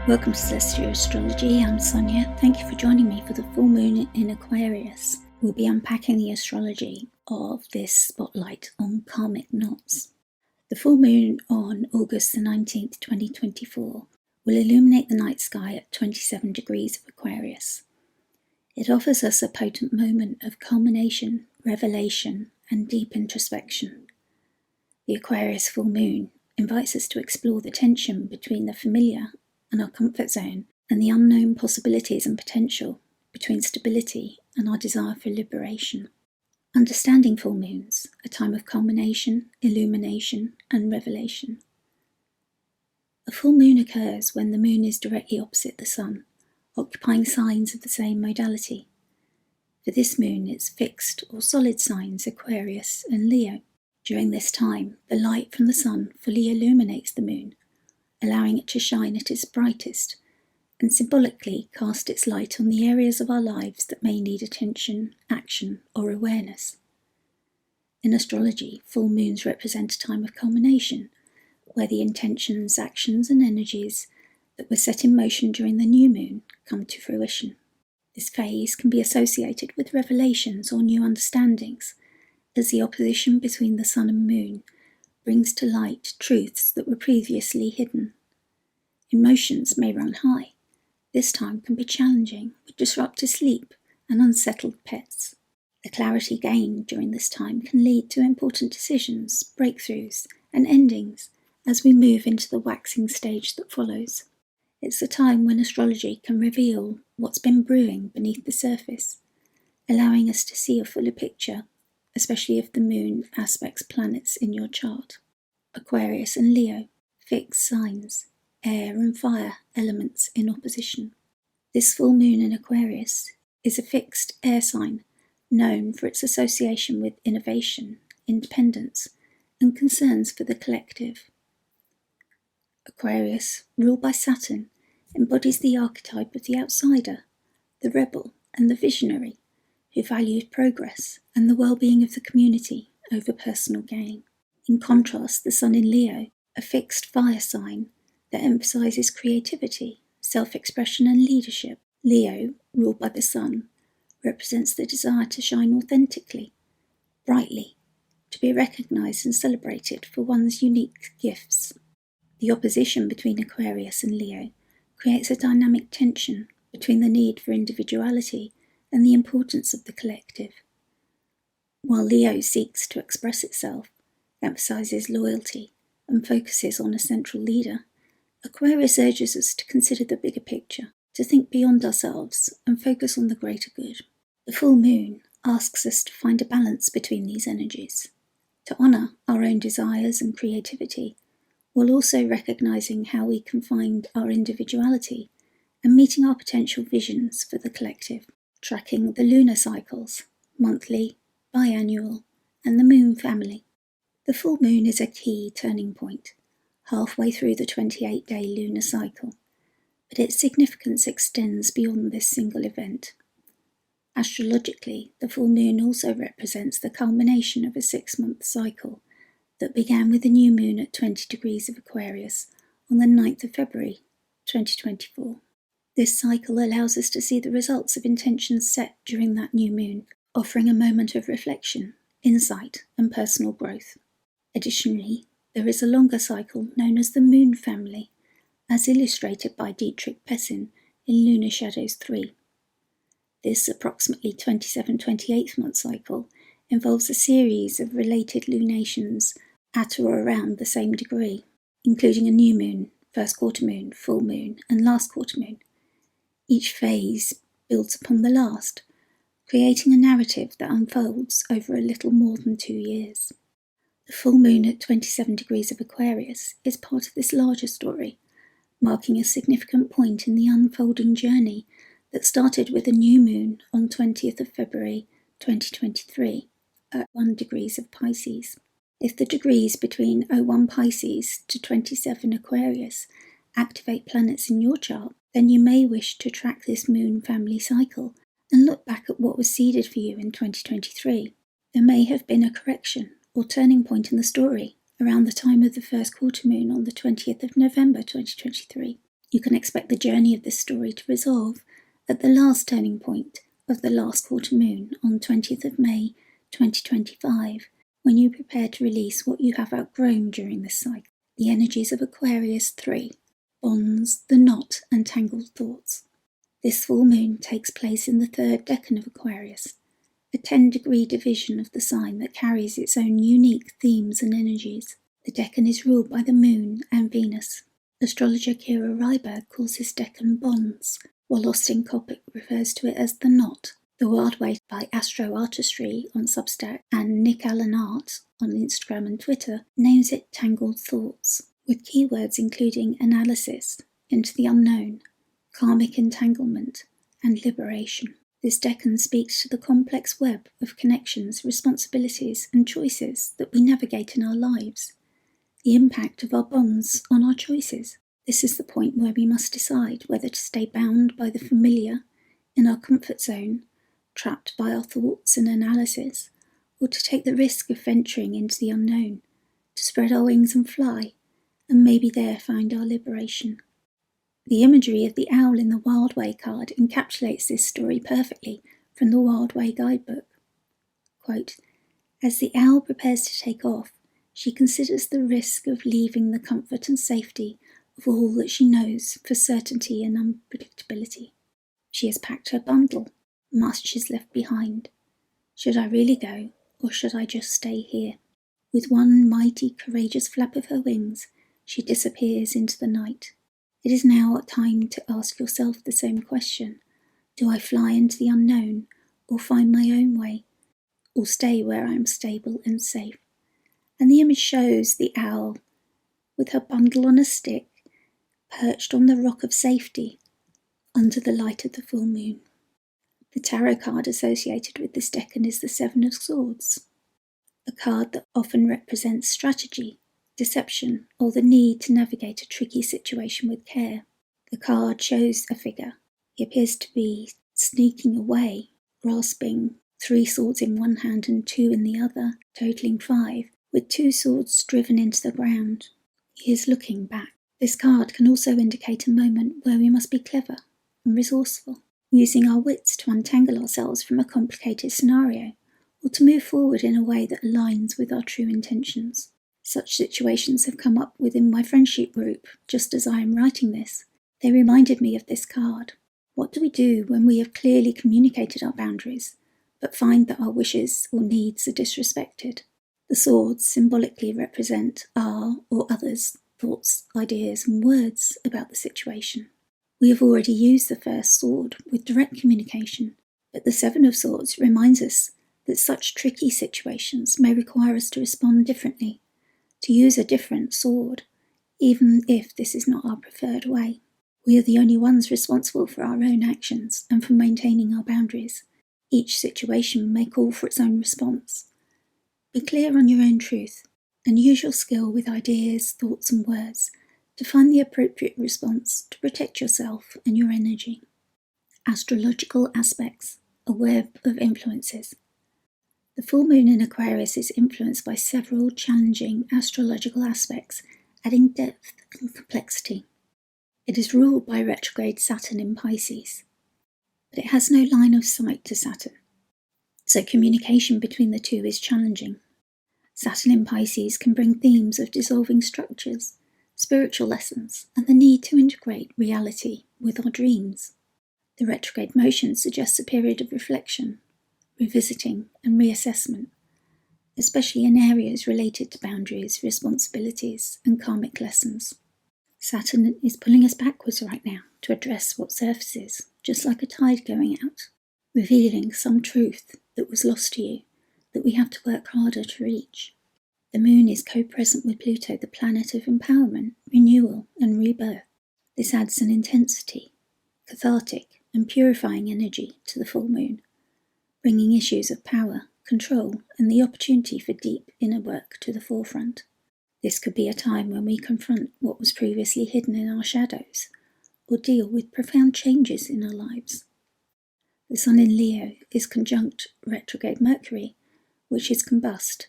Welcome to Celestia Astrology. I'm Sonia. Thank you for joining me for the full moon in Aquarius. We'll be unpacking the astrology of this spotlight on karmic knots. The full moon on August the 19th, 2024 will illuminate the night sky at 27 degrees of Aquarius. It offers us a potent moment of culmination, revelation, and deep introspection. The Aquarius full moon invites us to explore the tension between the familiar and our comfort zone, and the unknown possibilities and potential between stability and our desire for liberation. Understanding full moons, a time of culmination, illumination, and revelation. A full moon occurs when the moon is directly opposite the sun, occupying signs of the same modality. For this moon, it's fixed or solid signs Aquarius and Leo. During this time, the light from the sun fully illuminates the moon, allowing it to shine at its brightest, and symbolically cast its light on the areas of our lives that may need attention, action, or awareness. In astrology, full moons represent a time of culmination, where the intentions, actions, and energies that were set in motion during the new moon come to fruition. This phase can be associated with revelations or new understandings, as the opposition between the sun and moon brings to light truths that were previously hidden. Emotions may run high. This time can be challenging, with disrupted sleep and unsettled pets. The clarity gained during this time can lead to important decisions, breakthroughs, and endings as we move into the waxing stage that follows. It's a time when astrology can reveal what's been brewing beneath the surface, allowing us to see a fuller picture, especially if the moon aspects planets in your chart. Aquarius and Leo, fixed signs, air and fire elements in opposition. This full moon in Aquarius is a fixed air sign, known for its association with innovation, independence, and concerns for the collective. Aquarius, ruled by Saturn, embodies the archetype of the outsider, the rebel, and the visionary, who values progress and the well-being of the community over personal gain. In contrast, the sun in Leo, a fixed fire sign that emphasizes creativity, self-expression, and leadership. Leo, ruled by the sun, represents the desire to shine authentically, brightly, to be recognized and celebrated for one's unique gifts. The opposition between Aquarius and Leo creates a dynamic tension between the need for individuality and the importance of the collective. While Leo seeks to express itself, emphasizes loyalty, and focuses on a central leader, Aquarius urges us to consider the bigger picture, to think beyond ourselves and focus on the greater good. The full moon asks us to find a balance between these energies, to honour our own desires and creativity, while also recognising how we can find our individuality and meeting our potential visions for the collective. Tracking the lunar cycles, monthly, biannual, and the moon family. The full moon is a key turning point, halfway through the 28-day lunar cycle, but its significance extends beyond this single event. Astrologically, the full moon also represents the culmination of a 6-month cycle that began with the new moon at 20 degrees of Aquarius on the 9th of February 2024. This cycle allows us to see the results of intentions set during that new moon, offering a moment of reflection, insight, and personal growth. Additionally, there is a longer cycle known as the moon family, as illustrated by Dietrich Pessin in Lunar Shadows 3. This approximately 27-28th month cycle involves a series of related lunations at or around the same degree, including a new moon, first quarter moon, full moon, and last quarter moon. Each phase builds upon the last, creating a narrative that unfolds over a little more than 2 years. The full moon at 27 degrees of Aquarius is part of this larger story, marking a significant point in the unfolding journey that started with a new moon on 20th of February 2023 at 1 degrees of Pisces. If the degrees between 01 Pisces to 27 Aquarius activate planets in your chart, then you may wish to track this moon family cycle and look back at what was seeded for you in 2023. There may have been a correction or turning point in the story around the time of the first quarter moon on the 20th of November 2023. You can expect the journey of this story to resolve at the last turning point of the last quarter moon on 20th of May 2025, when you prepare to release what you have outgrown during this cycle. The energies of Aquarius 3, bonds, the knot and tangled thoughts. This full moon takes place in the third decan of Aquarius, a 10-degree division of the sign that carries its own unique themes and energies. The decan is ruled by the moon and Venus. Astrologer Kira Ryberg calls this decan bonds, while Austin Coppock refers to it as the knot. The Wild Way by Astro Artistry on Substack and Nick Allen Art on Instagram and Twitter names it tangled thoughts, with keywords including analysis, into the unknown, karmic entanglement, and liberation. This decan speaks to the complex web of connections, responsibilities, and choices that we navigate in our lives, the impact of our bonds on our choices. This is the point where we must decide whether to stay bound by the familiar in our comfort zone, trapped by our thoughts and analysis, or to take the risk of venturing into the unknown, to spread our wings and fly, and maybe there find our liberation. The imagery of the owl in the Wild Way card encapsulates this story perfectly from the Wild Way guidebook. Quote, "As the owl prepares to take off, she considers the risk of leaving the comfort and safety of all that she knows for certainty and unpredictability. She has packed her bundle, much is left behind. Should I really go, or should I just stay here?" With one mighty, courageous flap of her wings, she disappears into the night. It is now time to ask yourself the same question. Do I fly into the unknown, or find my own way, or stay where I am stable and safe? And the image shows the owl, with her bundle on a stick, perched on the rock of safety, under the light of the full moon. The tarot card associated with this decan is the Seven of Swords, a card that often represents strategy, deception, or the need to navigate a tricky situation with care. The card shows a figure. He appears to be sneaking away, grasping 3 swords in one hand and 2 in the other, totaling 5, with 2 swords driven into the ground. He is looking back. This card can also indicate a moment where we must be clever and resourceful, using our wits to untangle ourselves from a complicated scenario, or to move forward in a way that aligns with our true intentions. Such situations have come up within my friendship group just as I am writing this. They reminded me of this card. What do we do when we have clearly communicated our boundaries, but find that our wishes or needs are disrespected? The swords symbolically represent our or others' thoughts, ideas, and words about the situation. We have already used the first sword with direct communication, but the Seven of Swords reminds us that such tricky situations may require us to respond differently, to use a different sword, even if this is not our preferred way. We are the only ones responsible for our own actions and for maintaining our boundaries. Each situation may call for its own response. Be clear on your own truth and use your skill with ideas, thoughts, and words to find the appropriate response to protect yourself and your energy. Astrological aspects, a web of influences. The full moon in Aquarius is influenced by several challenging astrological aspects, adding depth and complexity. It is ruled by retrograde Saturn in Pisces, but it has no line of sight to Saturn, so communication between the two is challenging. Saturn in Pisces can bring themes of dissolving structures, spiritual lessons, and the need to integrate reality with our dreams. The retrograde motion suggests a period of reflection, revisiting, and reassessment, especially in areas related to boundaries, responsibilities, and karmic lessons. Saturn is pulling us backwards right now to address what surfaces, just like a tide going out, revealing some truth that was lost to you, that we have to work harder to reach. The moon is co-present with Pluto, the planet of empowerment, renewal, and rebirth. This adds an intensity, cathartic, and purifying energy to the full moon, bringing issues of power, control, and the opportunity for deep inner work to the forefront. This could be a time when we confront what was previously hidden in our shadows, or deal with profound changes in our lives. The Sun in Leo is conjunct retrograde Mercury, which is combust,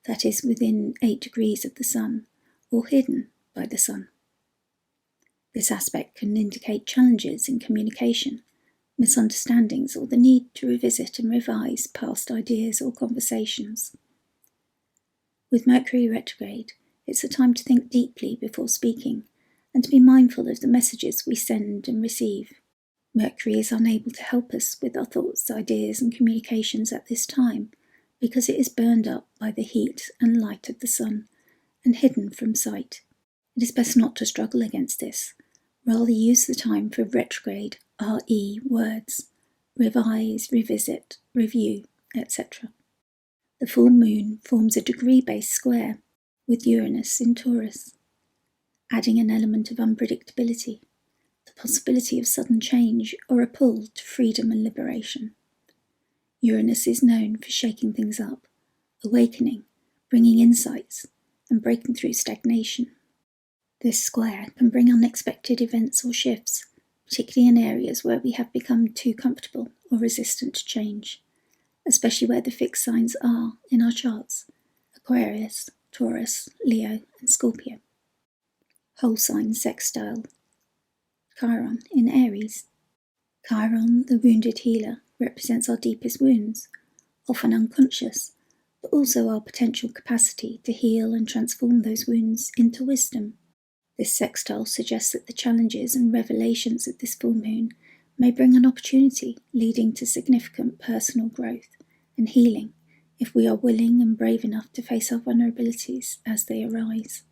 that is within 8 degrees of the Sun, or hidden by the Sun. This aspect can indicate challenges in communication, misunderstandings, or the need to revisit and revise past ideas or conversations. With Mercury retrograde, it's a time to think deeply before speaking and to be mindful of the messages we send and receive. Mercury is unable to help us with our thoughts, ideas, and communications at this time because it is burned up by the heat and light of the sun and hidden from sight. It is best not to struggle against this. Rather use the time for retrograde RE words, revise, revisit, review, etc. The full moon forms a degree-based square with Uranus in Taurus, adding an element of unpredictability, the possibility of sudden change or a pull to freedom and liberation. Uranus is known for shaking things up, awakening, bringing insights, and breaking through stagnation. This square can bring unexpected events or shifts, particularly in areas where we have become too comfortable or resistant to change, especially where the fixed signs are in our charts: Aquarius, Taurus, Leo, and Scorpio. Whole sign sextile. Chiron in Aries. Chiron, the wounded healer, represents our deepest wounds, often unconscious, but also our potential capacity to heal and transform those wounds into wisdom. This sextile suggests that the challenges and revelations of this full moon may bring an opportunity leading to significant personal growth and healing if we are willing and brave enough to face our vulnerabilities as they arise.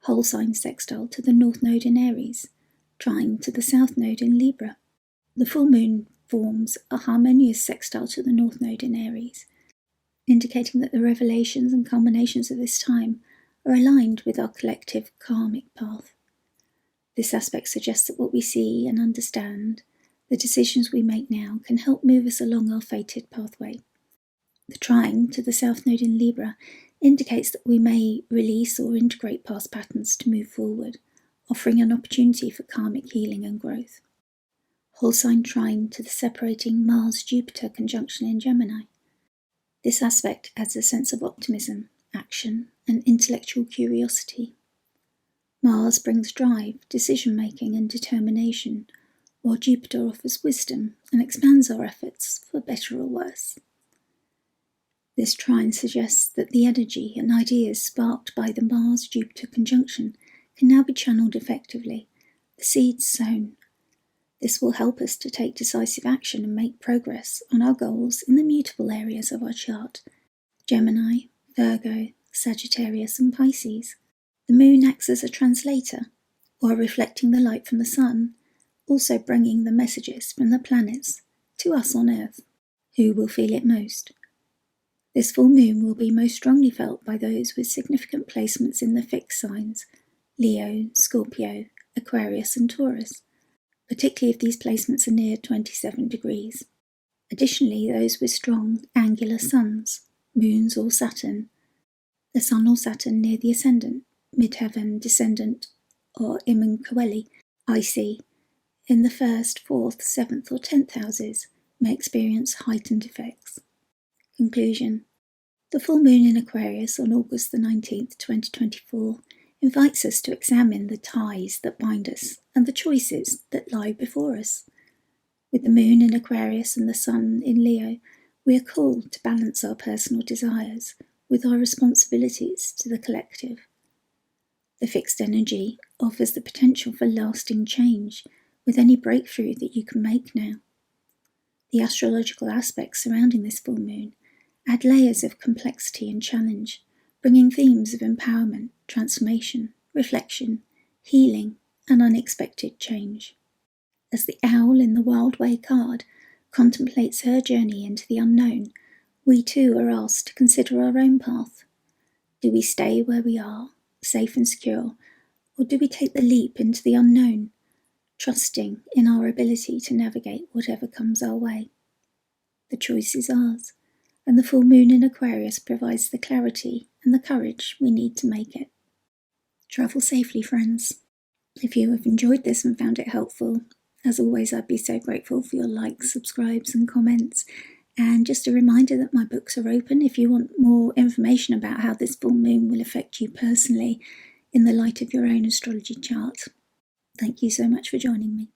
Whole sign sextile to the North Node in Aries, trine to the South Node in Libra. The full moon forms a harmonious sextile to the North Node in Aries, indicating that the revelations and culminations of this time are aligned with our collective karmic path. This aspect suggests that what we see and understand, the decisions we make now, can help move us along our fated pathway. The trine to the South Node in Libra indicates that we may release or integrate past patterns to move forward, offering an opportunity for karmic healing and growth. Whole sign trine to the separating Mars-Jupiter conjunction in Gemini. This aspect adds a sense of optimism, action, and intellectual curiosity. Mars brings drive, decision-making, and determination, while Jupiter offers wisdom and expands our efforts for better or worse. This trine suggests that the energy and ideas sparked by the Mars-Jupiter conjunction can now be channeled effectively, the seeds sown. This will help us to take decisive action and make progress on our goals in the mutable areas of our chart: Gemini, Virgo, Sagittarius, and Pisces. The moon acts as a translator, while reflecting the light from the sun, also bringing the messages from the planets to us on Earth. Who will feel it most? This full moon will be most strongly felt by those with significant placements in the fixed signs: Leo, Scorpio, Aquarius, and Taurus, particularly if these placements are near 27 degrees. Additionally, those with strong angular suns, moons, or Saturn, the Sun or Saturn near the ascendant, midheaven, descendant, or Imman Coeli, IC, in the 1st, 4th, 7th, or 10th houses, may experience heightened effects. Conclusion. The full moon in Aquarius on August the 19th, 2024, invites us to examine the ties that bind us and the choices that lie before us. With the moon in Aquarius and the sun in Leo, we are called to balance our personal desires with our responsibilities to the collective. The fixed energy offers the potential for lasting change with any breakthrough that you can make now. The astrological aspects surrounding this full moon add layers of complexity and challenge, bringing themes of empowerment, transformation, reflection, healing, and unexpected change. As the owl in the Wild Way card contemplates her journey into the unknown, we too are asked to consider our own path. Do we stay where we are, safe and secure, or do we take the leap into the unknown, trusting in our ability to navigate whatever comes our way? The choice is ours, and the full moon in Aquarius provides the clarity and the courage we need to make it. Travel safely, friends. If you have enjoyed this and found it helpful, as always, I'd be so grateful for your likes, subscribes, and comments. And just a reminder that my books are open if you want more information about how this full moon will affect you personally in the light of your own astrology chart. Thank you so much for joining me.